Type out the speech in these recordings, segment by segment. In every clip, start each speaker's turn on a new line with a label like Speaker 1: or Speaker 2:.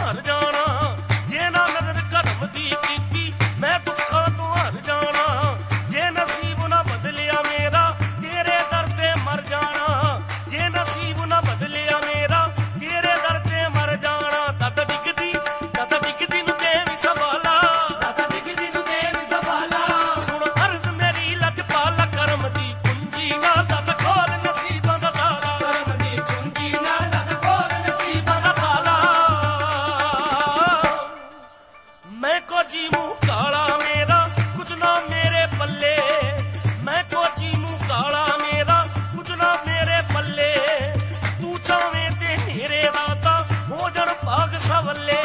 Speaker 1: ਹਰ ਜਾਣਾ। ਜੇ ਨਾ ਨਜ਼ਰ ਕਰਮ ਦੀ ਕੀਤੀ ਮੈਂ ਦੁੱਖਾਂ ਤੋਂ ਹਰ ਜਾਣਾ। ਜੇ ਨਸੀਬ ਨਾ ਬਦਲਿਆ ਮੇਰਾ ਤੇਰੇ ਦਰ ਤੇ ਮਰ ਜਾਣਾ। ਜੇ ਨਸੀਬ ਨਾ ਬਦਲਿਆ ਮੇਰਾ ਤੇਰੇ ਦਰ ਤੇ ਮਰ ਜਾਣਾ। ਤਦ ਡਿੱਗਦੀ ਨੂੰ ਦੇ ਵੀ ਸਵਾਲਾ, ਤਦ ਡਿੱਗਦੀ ਨੂੰ ਦੇ ਵੀ ਸਵਾਲਾ। ਸੁਣ ਅਰਜ਼ ਮੇਰੀ ਲਜਪਾਲਾ ਕਰਮ ਦੀ ਕੁੰਜੀ ਨਾਲ ਤਦ ਖੋਲ ਨਸੀਬਾਂ ਦਾ ਤਾਲਾ। ਕਰਮ ਦੀ ਕੁੰਜੀ ਨਾਲ ਤਦ ਖੋਲ ਨਸੀਬਾਂ ਦਾ ਤਾਲਾ। ਮੈਂ ਕੋ ਜੀ ਮੂੰਹ ਕਾਲਾ ਮੇਰਾ ਕੁਝ ਨਾ ਮੇਰੇ ਪੱਲੇ। ਮੈਂ ਕੋ ਜੀ ਮੂੰਹ ਕਾਲਾ ਮੇਰਾ ਕੁਝ ਨਾ ਮੇਰੇ ਪੱਲੇ। ਤੂੰ ਚਾਵੇਂ ਤੇ ਮੇਰੇ ਦਾਤਾ ਹੋ ਜਾਣ ਭਾਗ ਸਵੱਲੇ।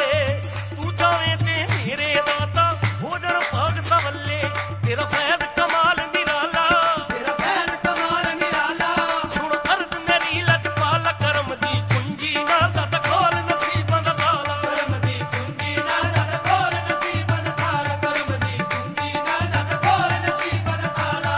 Speaker 1: ਤੂੰ ਚਾਵੇਂ ਤੇ ਮੇਰੇ ਦਾਤਾ ਹੋ ਜਾਣ ਭਾਗ ਸਵੱਲੇ। ਤੇਰਾ ਫੈਜ਼ ਕਮਾਲ ਨਿਰਾਲਾ, ਤੇਰਾ ਫੈਜ਼ ਕਮਾਲ ਨਿਰਾਲਾ। ਸੁਣ ਅਰਜ਼ ਮੇਰੀ ਲਜਪਾਲਾ ਕਰਮ ਦੀ ਕੁੰਜੀ ਨਾਲ ਤਦ ਖੋਲ ਨਸੀਬਾਂ ਦਾ ਤਾਲਾ। ਕਰਮ ਦੀ ਕੁੰਜੀ ਨਾਲ ਤਦ ਖੋਲ ਨਸੀਬਾਂ ਦਾ ਤਾਲਾ। ਕਰਮ ਦੀ ਕੁੰਜੀ ਨਾਲ ਤਦ ਖੋਲ ਨਸੀਬਾਂ ਦਾ ਤਾਲਾ।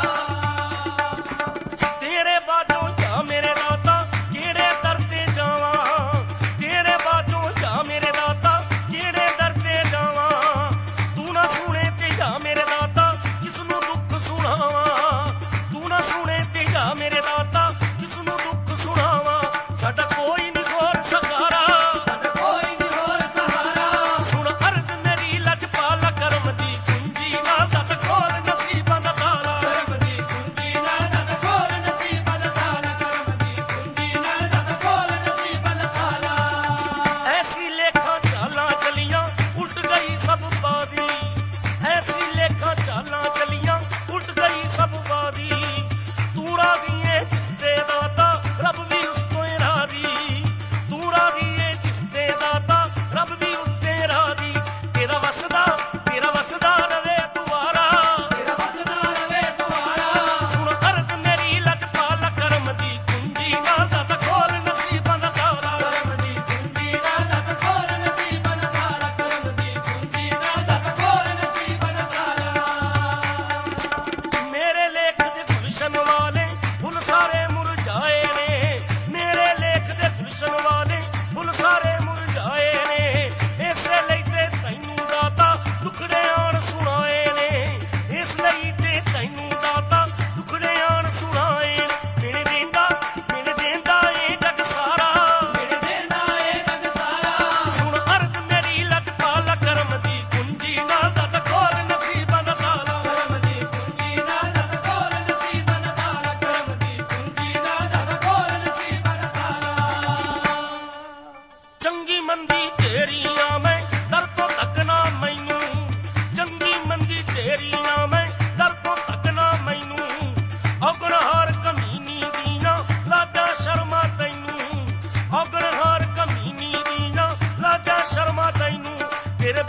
Speaker 1: ਤੇਰੇ ਬਾਝੋਂ ਜਾ ਮੇਰੇ ਦਾਤਾ ਕਿਹੜੇ ਦਰ ਤੇ ਜਾਵਾਂ। ਤੇਰੇ ਬਾਝੋਂ ਜਾ ਮੇਰੇ ਦਾਤਾ ਕਿਹੜੇ ਦਰ ਤੇ ਜਾਵਾਂ। ਤੂੰ ਨਾ ਸੁਣੇ ਤੇ ਜਾ ਮੇਰੇ ਦਾਤਾ ਕਿਸ ਨੂੰ ਦੁੱਖ ਸੁਣਾਵਾਂ। ਤੂੰ ਨਾ ਸੁਣੇ ਤੇ ਜਾ ਮੇਰੇ ਦਾਤਾ ਕਿਸ ਨੂੰ ਦੁੱਖ ਸੁਣਾਵਾਂ। ਸਾਡਾ ਕੋਈ ਨਹੀਂ ਹੋਰ ਸਹਾਰਾ, ਸਾਡਾ ਕੋਈ ਨਹੀਂ ਹੋਰ ਸਹਾਰਾ। ਸੁਣ ਅਰਜ਼ ਮੇਰੀ ਲਜਪਾਲਾ ਕਰਮ ਦੀ ਕੁੰਜੀ ਨਾਲ ਤਦ ਖੋਲ ਨਸੀਬਾਂ ਦਾ ਤਾਲਾ। ਕਰਮ ਦੀ ਕੁੰਜੀ ਨਾਲ ਤਦ ਖੋਲ ਨਸੀਬਾਂ ਦਾ ਤਾਲਾ। ਕਰਮ ਦੀ ਕੁੰਜੀ ਨਾਲ ਤਦ ਖੋਲ ਨਸੀਬਾਂ ਦਾ ਤਾਲਾ। ਐਸੀ ਲੇਖਾਂ ਚਾਲਾਂ ਚਲੀਆਂ ਉਲਟ ਗਈ ਸਭ ਬਾਦੀ। ਐਸੀ ਲੇਖਾਂ ਚਾਲਾਂ ਚਲੀਆਂ ਉਲਟ ਗਈ ਸਭ ਬਾਦੀ। ਤੂੰ ਰਾਜ਼ੀ ਏ ਜਿਸ ਤੇ ਦਾਤਾ ਰੱਬ ਵੀ ਉਸ ਤੋਂ ਰਾਜ਼ੀ। ਤੂੰ ਰਾਜ਼ੀ ਏ ਜਿਸ ਤੇ ਦਾਤਾ ਰੱਬ ਵੀ ਉਸ ਤੇ ਰਾਜ਼ੀ। ਤੇਰਾ ਵਸਦਾ ਰਵੇ ਦੁਆਰਾ, ਤੇਰਾ ਵਸਦਾ ਰਵੇ ਦੁਆਰਾ। ਸੁਣ ਅਰਜ਼ ਮੇਰੀ ਲਜਪਾਲਾ ਕਰਮ ਦੀ ਕੁੰਜੀ ਨਾਲ ਤਦ ਖੋਲ ਨਸੀਬਾਂ ਦਾ ਤਾਲਾ। ਕਰਮ ਦੀ ਕੁੰਜੀ ਨਾਲ ਤਦ ਖੋਲ ਨਸੀਬਾਂ ਦਾ ਤਾਲਾ। ਕਰਮ ਦੀ ਕੁੰਜੀ ਨਾਲ ਤਦ ਖੋਲ ਨਸੀਬਾਂ ਦਾ ਤਾਲਾ। ਮੇਰੇ ਲੇਖ ਦੇ ਗੁਲਸ਼ਨ ਵਾਲੇ ਫੁੱਲ ਸਾਰੇ ਮੁਰਝਾਏ ਨੇ। ਮੇਰੇ ਲੇਖ ਦੇ ਗੁਲਸ਼ਨ ਵਾਲੇ ਫੁੱਲ ਸਾਰੇ ਮੁਰਝਾਏ ਨੇ। ਇਸੇ ਲਈ ਤੇ ਤੈਨੂੰ ਦਾਤਾ ਦੁੱਖੜੇ ਆਣ ਸੁਣਾਏ ਨੇ। ਇਸ ਲਈ ਤੇ ਤੈਨੂੰ ਦਾਤਾ ਦੁੱਖੜੇ ਆਣ ਸੁਣਾਏ। ਮਿਣ ਦੇਂਦਾ ਏ ਜਗ ਸਾਰਾ, ਮਿਣ ਦੇਂਦਾ ਏ ਜਗ ਸਾਰਾ। ਸੁਣ ਅਰਜ਼ ਮੇਰੀ ਲਜਪਾਲਾ ਕਰਮ ਦੀ ਕੁੰਜੀ ਨਾਲ ਤਦ ਖੋਲ ਨਸੀਬਾਂ ਦਾ ਤਾਲਾ। ਕਰਮ ਦੀ ਕੁੰਜੀ ਨਾਲ ਤਦ ਖੋਲ ਨਸੀਬਾਂ ਦਾ ਤਾਲਾ। ਕਰਮ ਦੀ ਕੁੰਜੀ ਨਾਲ ਤਦ ਖੋਲ ਨਸੀਬਾਂ ਦਾ ਤਾਲਾ। ਚੰਗੀ ਮੰਦੀ ਤੇਰੀ ਆ ਮੈਂ ਦਰ ਤੋਂ ਤੱਕਣਾ ਮੈਨੂੰ। ਚੰਗੀ ਮੰਦੀ ਤੇਰੀ ਆ ਮੈਂ ਦਰ ਤੋਂ ਤੱਕਣਾ ਮੈਨੂੰ। ਔਗਣਹਾਰ ਕਮੀਨੀ ਦੀਆਂ ਲਾਜਾਂ ਸ਼ਰਮਾ ਤੈਨੂੰ। ਔਗਣਹਾਰ ਕਮੀਨੀ ਦੀਆਂ ਲਾਜਾਂ ਸ਼ਰਮਾ ਤੈਨੂੰ। ਤੇਰੇ